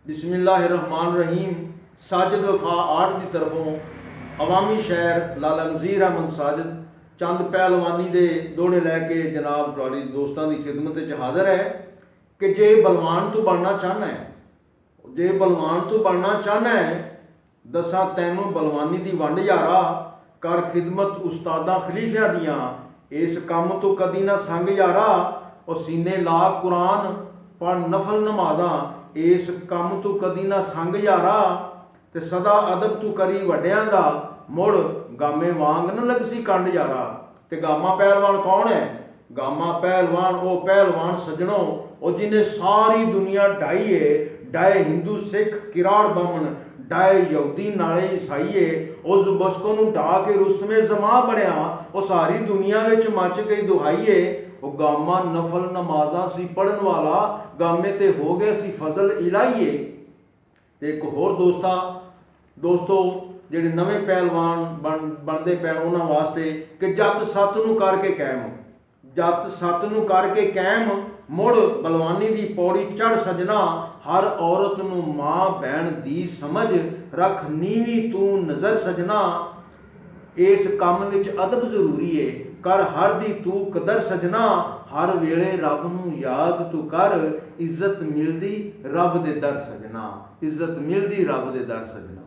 बिस्मिल्लाहिर्रहमानिर्रहीम। साजिद वफा आर्ट की तरफों अवामी शहर लाला नज़ीर अहमद साजिद चंद पहलवानी के दोड़े लैके जनाब तुहाडी दोस्तों की खिदमत हाजिर है कि जे बलवान तू बनना चाहना है, जे बलवान तू बनना चाहना है, दसा तैनू बलवानी की वंड यारा कर खिदमत उस्तादा खलीफिया दियाँ, इस काम तो कदी ना संग यारा, और सीने ला कुरान पढ़ नफल नमाजा, इस काम तू कदी ना संग यारा, ते सदा अदब तू करी वड्डियां दा, मुड़ गामे वांग न लगसी कंड यारा। ते गामा पहलवान कौन है? गामा पहलवान वो पहलवान सजनों और जिन्हें सारी दुनिया ढाई है, डाए हिंदू सिख किराड़ बामन, डाए यहूदी नाले ईसाई है, उस बस्को नूं ढा के रुस्तमे जमा बनया, वो सारी दुनिया विच मच गई दुहाई है। वो गामा नफल नमाजा सी पढ़न वाला, गामे ते हो गए सी फजल इलाही। ते एक होर दोस्तों ਜਿਹੜੇ नवे पहलवान बनते पैन उन्होंने वास्ते कि जत सत नूं करके कैम, जत सत नूं करके कैम, मुड़ बलवानी दी पौड़ी चढ़ सजना, हर औरत नूं मां भैन दी समझ, रख नीवी तू नज़र सजना, इस काम विच अदब जरूरी है, कर हर दी तू कदर सजना, हर वेले रब नूं याद तू कर, इज्जत मिलदी रब दे दर सजना, इज्जत मिलदी रब दे दर सजना।